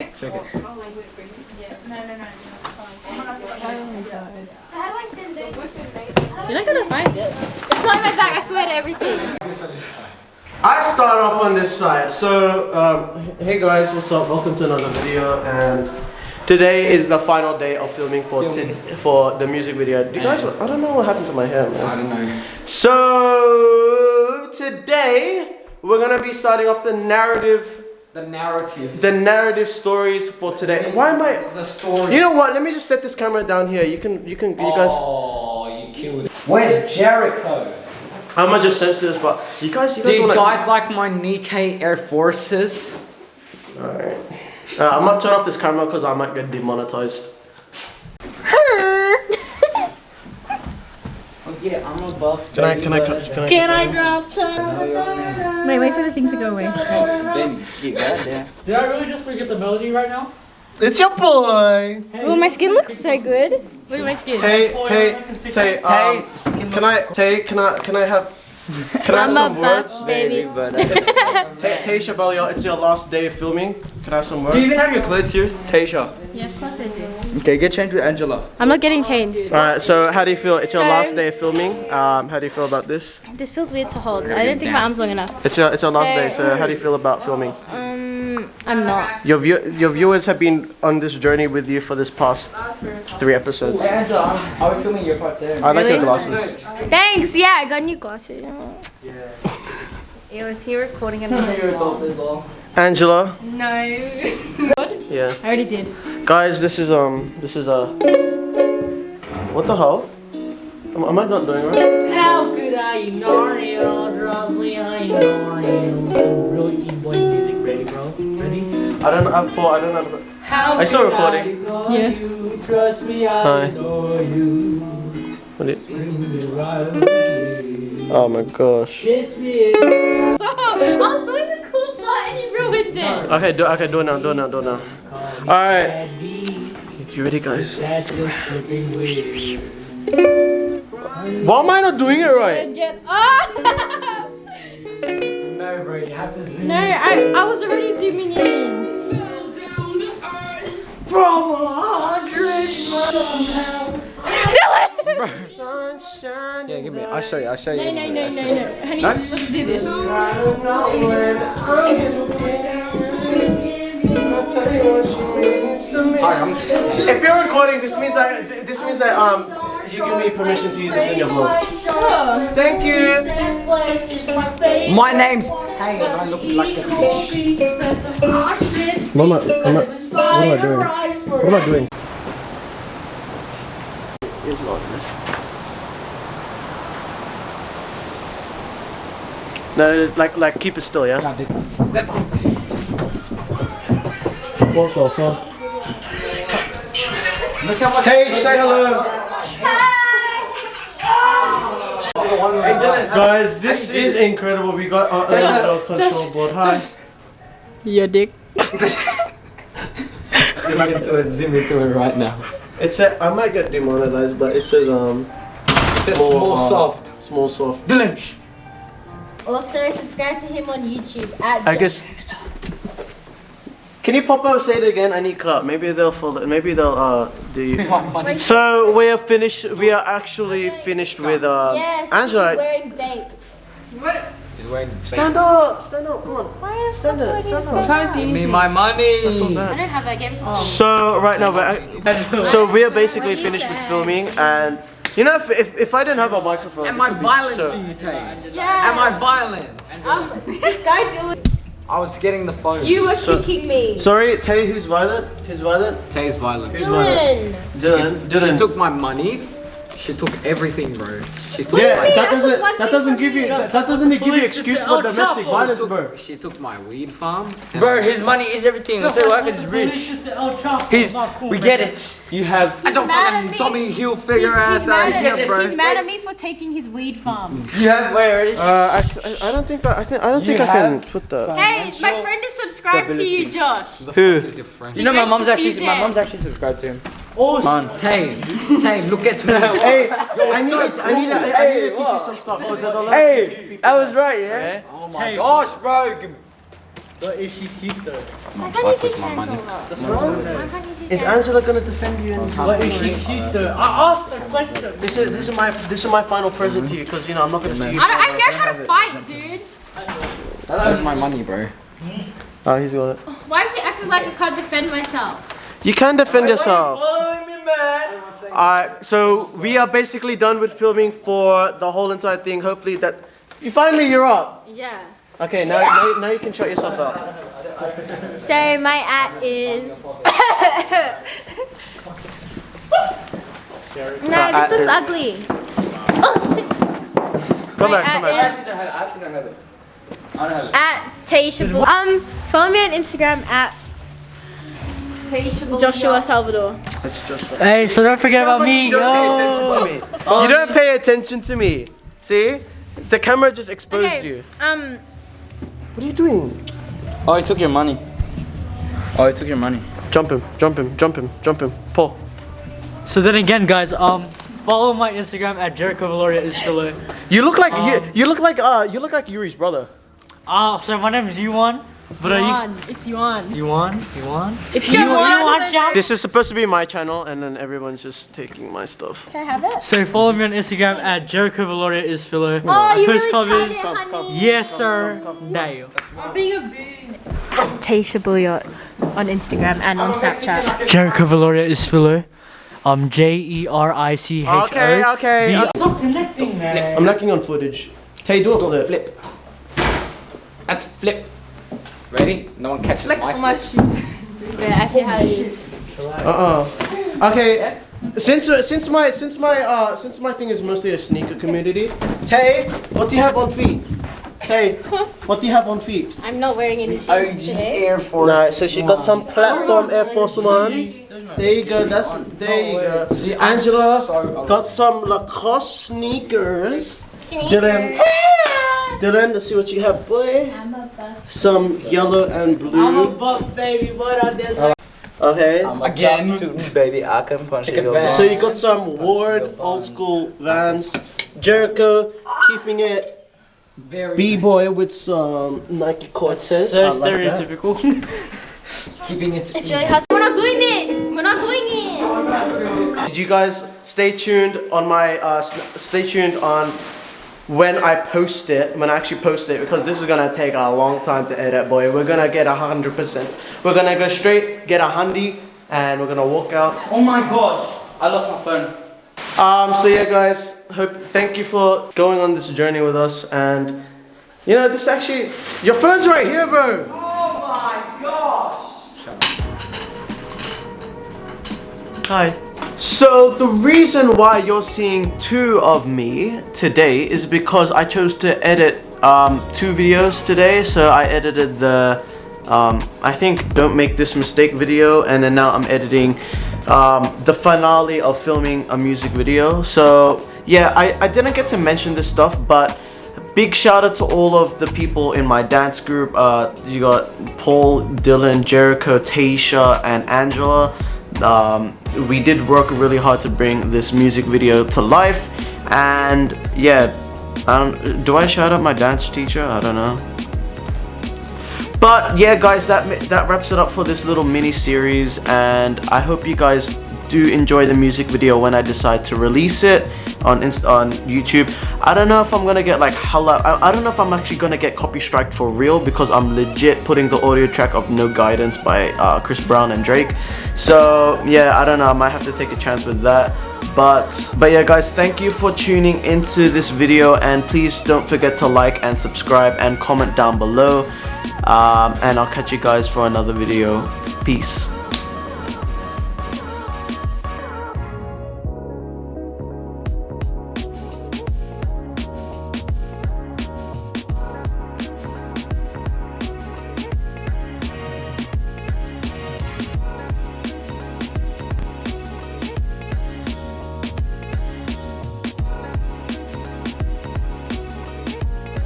Check it. No. Oh my god. So how do I send those? You're not gonna find it. It's not in my bag, I swear to everything. I start off on this side. So, hey guys, what's up? Welcome to another video. And today is the final day of filming for the music video. Do you guys? I don't know what happened to my hair, man. I don't know. So today we're gonna be starting off the narrative stories for today. Why am I? The story. You know what? Let me just set this camera down here. You guys. Oh, you killed it. Where's Jericho? I'm gonna just censor this, but you guys. Do you guys like my Nikkei Air Forces? Alright. I'm gonna turn off this camera because I might get demonetized. Yeah, I'm above. Can I drop some? Wait for the thing to go away. Baby, you got there. Did I really just forget the melody right now? It's your boy. Oh, my skin looks so good. Look at my skin. Tay, can I have some words? Baby. Tayisha, baluyot, it's your last day of filming. Can I have some words? Do you even have your clothes here? Tayisha. Yeah, of course I do. Okay, get changed with Angela. I'm not getting changed. Alright, so how do you feel? It's your last day of filming. How do you feel about this? This feels weird to hold. I don't think my arm's long enough. It's your last day, so how do you feel about filming? I'm not. Your viewers have been on this journey with you for this past 3 episodes. Angela, are we filming your part there? I like your glasses. Thanks, yeah, I got new glasses. Ew, is he recording another vlog? Angela. No. Yeah. I already did. Guys, this is what the hell? Am I not doing it right? How could I ignore you? Trust me, I ignore you. Some really e-boy music, ready, bro? Ready? I don't know. How I saw could recording. I ignore Yeah. you? Trust me, I Hi. adore you. What do you- Bring me right away. Oh my gosh. Kiss me. Stop! I was doing the cool shot and you ruined it. Okay, do it now. Alright. You ready, guys? That's just flipping weird. Why am I not doing it right? Get up! No, bro, you have to zoom. No, I was already zooming in. From 100 Dylan! sunshine. Yeah, give me. I'll show you. No. Honey, let's do this. If you're recording, this means that you give me permission to use this in your vlog. Sure. Thank you. My name's Tay and I look like a fish. What am I doing? What am I doing? Here's this. No, like keep it still, yeah. What the fuck? Tage, say hello. Guys, this is incredible. We got our own control board. Hi. Your dick. Zoom into it right now. I might get demonetized, but it says It says small soft. Small soft. Dylan. Also, subscribe to him on YouTube at I guess. Can you pop up and say it again? I need clap. Maybe they'll follow. Maybe they'll do. So we are finished. We are actually finished with Yes, Angela. he's wearing vape. Stand up. Come on. Why Stand up. Give me my money. I don't have that. I gave it to mom. So right now, so we are basically finished with filming, and you know, if I didn't have a microphone, Am I violent to you, Tay? Yeah. Am I violent? This guy Dylan. I was getting the phone. You were kicking me. Sorry, Tay, who's violent? Who's violent? Tay's violent. Dylan. Dylan. She took my money. She took everything, bro. She took Yeah, my. that doesn't give you excuse for domestic violence, bro. She took my weed farm. Bro, his money is everything. I'll tell you why, because he's rich. We get it. You have. I don't mad at fucking me. Tommy Hilfiger ass out here, bro. He's mad at me for taking his weed farm. You have. Wait, ready? I don't think that. I don't think I can put that. Hey, my friend is subscribed to you, Josh. Who? Is your friend? You know my goes mom's to actually Suzanne. subscribed to him. Oh, man. Tay, look at me. Hey, I need to teach you some stuff. Because there's a lot of Hey, I was right, yeah? Oh my gosh, bro. But is she cute though? Why can't you teach Angela? Why can't you teach Is Angela? Angela gonna defend you? But is she cute though? I asked the question. This is my final present to you, because you know I'm not gonna see you. I know how to fight, dude. That's my money, bro. Oh, he's got it. Why is he acting like I can't defend myself? You can defend yourself. Following me, man. Alright, so we are basically done with filming for the whole entire thing. Hopefully that you're up. Yeah. Okay, now you can shut yourself out. So my is. No, this looks ugly. Oh shit. Come My back. I actually don't have it. I don't have it. At tayisha. Follow me on Instagram at Joshua Salvador. Hey, so don't forget about me. You don't pay attention to me. You don't pay attention to me. See? The camera just exposed you. What are you doing? Oh, he took your money. Jump him. Pull. So then again, guys, follow my Instagram at jericho viloria is still. You look like you look like Yuri's brother. So my name is Yuan. But are you? It's Yuan. Yuan? It's Yuan shop? This is supposed to be my channel, and then everyone's just taking my stuff. Can I have it? So follow me on Instagram at jericho viloria is filler. Oh, you post really covers. tried it, honey. Yes, sir. No. I'm being a boon. Tayisha baluyot on Instagram and on Snapchat. Jericho Viloria is filler. JERICHO. Okay. Stop connecting, man. I'm lacking on footage. Tay, do a flip. Flip. That's flip. Ready? No one catches my flip. shoes. Yeah, I see how it is. Okay. Since my thing is mostly a sneaker community, Tay, what do you have on feet? Tay, what do you have on feet? I'm not wearing any shoes today. Air Force. Alright, so she got some platform Air Force Ones. There you go. There you go. Angela got some Lacoste sneakers. Dylan, let's see what you have, boy. Some yellow and blue. I'm a buff, baby. What are they? Okay. Again. Baby, I can punch it. So you got some Ward old school Vans. Jericho keeping it B-boy with some Nike Cortez. So I like that. stereotypical. Keeping it. It's really hard. We're not doing this. We're not doing it. Did you guys stay tuned on my when I post it, when I actually post it, because this is gonna take a long time to edit, boy. We're gonna get 100%. We're gonna go straight, get a handy, and we're gonna walk out. Oh my gosh, I lost my phone. So yeah, guys, thank you for going on this journey with us, and you know, this actually, your phone's right here, bro. Oh my gosh. Hi. So the reason why you're seeing two of me today is because I chose to edit 2 videos today. So I edited the I think don't make this mistake video, and then now I'm editing the finale of filming a music video. So yeah, I didn't get to mention this stuff, but big shout out to all of the people in my dance group. You got Paul, Dylan, Jericho, Tayisha, and Angela. We did work really hard to bring this music video to life, and yeah, do I shout out my dance teacher? I don't know. But yeah, guys, that wraps it up for this little mini series, and I hope you guys do enjoy the music video when I decide to release it on YouTube. I don't know if I'm gonna get like I don't know if I'm actually gonna get copy strike for real, because I'm legit putting the audio track of No Guidance by Chris Brown and Drake. So yeah, I don't know, I might have to take a chance with that. But yeah, guys, thank you for tuning into this video, and please don't forget to like and subscribe and comment down below, and I'll catch you guys for another video. Peace.